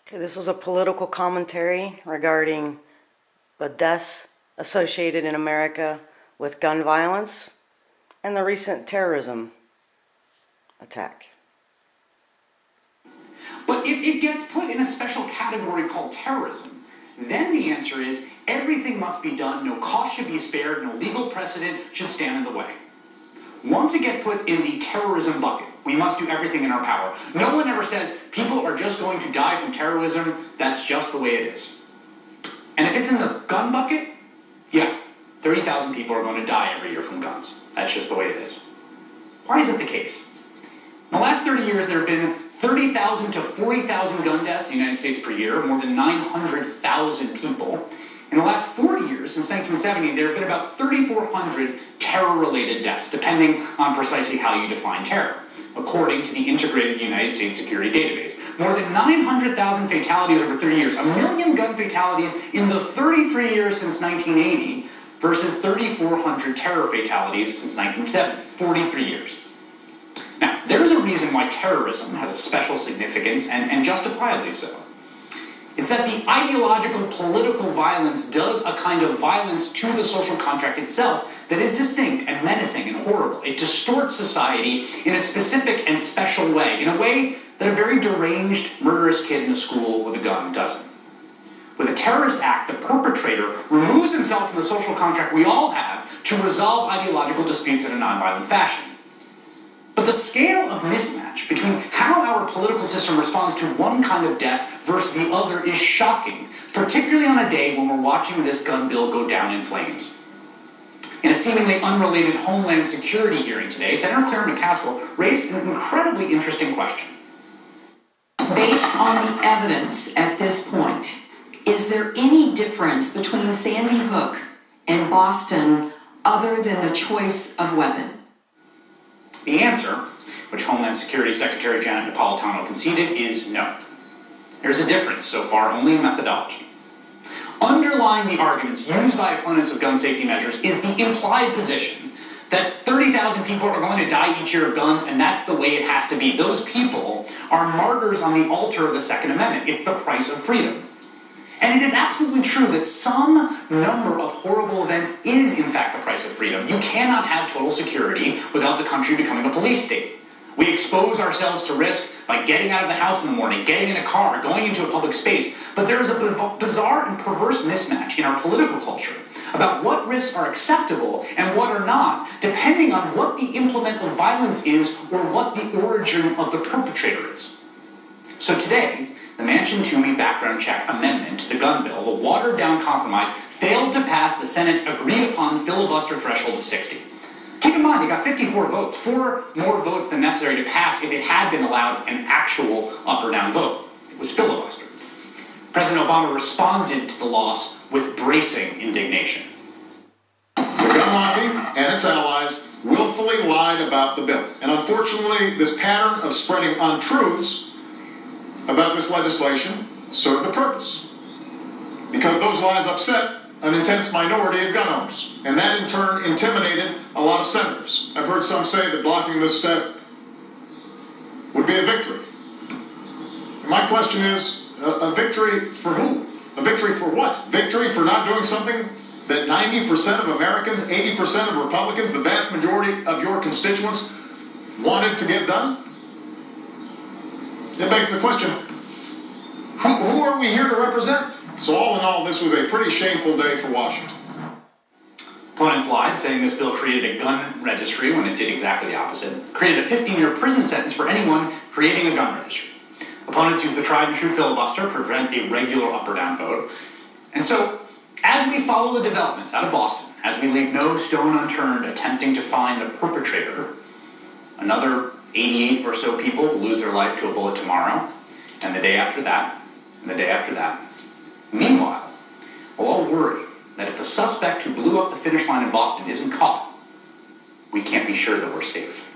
Okay, this is a political commentary regarding the deaths associated in America with gun violence and the recent terrorism attack. But if it gets put in a special category called terrorism, then the answer is everything must be done, no cost should be spared, no legal precedent should stand in the way. Once it gets put in the terrorism bucket, we must do everything in our power. No one ever says people are just going to die from terrorism, that's just the way it is. And if it's in the gun bucket, yeah, 30,000 people are going to die every year from guns. That's just the way it is. Why is it the case? In the last 30 years, there have been 30,000 to 40,000 gun deaths in the United States per year, more than 900,000 people. In the last 40 years, since 1970, there have been about 3,400 terror-related deaths, depending on precisely how you define terror, according to the Integrated United States Security Database. More than 900,000 fatalities over 30 years, 1 million gun fatalities in the 33 years since 1980 versus 3,400 terror fatalities since 1970, 43 years. Now, there's a reason why terrorism has a special significance, and justifiably so. It's that the ideological political violence does a kind of violence to the social contract itself that is distinct and menacing and horrible. It distorts society in a specific and special way, in a way that a very deranged, murderous kid in a school with a gun doesn't. With a terrorist act, the perpetrator removes himself from the social contract we all have to resolve ideological disputes in a nonviolent fashion. But the scale of mismatch between how our political system responds to one kind of death versus the other is shocking, particularly on a day when we're watching this gun bill go down in flames. In a seemingly unrelated Homeland Security hearing today, Senator Claire McCaskill raised an incredibly interesting question. Based on the evidence at this point, is there any difference between Sandy Hook and Boston other than the choice of weapon? The answer, which Homeland Security Secretary Janet Napolitano conceded, is no. There's a difference so far only in methodology. Underlying the arguments used by opponents of gun safety measures is the implied position that 30,000 people are going to die each year of guns, and that's the way it has to be. Those people are martyrs on the altar of the Second Amendment. It's the price of freedom. And it is absolutely true that some number of horrible events is, in fact, the price of freedom. You cannot have total security without the country becoming a police state. We expose ourselves to risk by getting out of the house in the morning, getting in a car, going into a public space. But there is a bizarre and perverse mismatch in our political culture about what risks are acceptable and what are not, depending on what the implement of violence is or what the origin of the perpetrator is. So today, the Manchin-Toomey background check amendment to the gun bill, the watered-down compromise, failed to pass the Senate's agreed-upon filibuster threshold of 60. Keep in mind, it got 54 votes, 4 more votes than necessary to pass if it had been allowed an actual up or down vote. It was filibuster. President Obama responded to the loss with bracing indignation. The gun lobby and its allies willfully lied about the bill. And unfortunately, this pattern of spreading untruths about this legislation served a purpose, because those lies upset an intense minority of gun owners, and that in turn intimidated a lot of senators. I've heard some say that blocking this step would be a victory. And my question is, a victory for who? A victory for what? Victory for not doing something that 90% of Americans, 80% of Republicans, the vast majority of your constituents wanted to get done? It begs the question, who are we here to represent? So all in all, this was a pretty shameful day for Washington. Opponents lied, saying this bill created a gun registry when it did exactly the opposite. Created a 15-year prison sentence for anyone creating a gun registry. Opponents used the tried-and-true filibuster to prevent a regular up or down vote. And so, as we follow the developments out of Boston, as we leave no stone unturned attempting to find the perpetrator, another 88 or so people will lose their life to a bullet tomorrow, and the day after that, and the day after that. Meanwhile, we'll all worry that if the suspect who blew up the finish line in Boston isn't caught, we can't be sure that we're safe.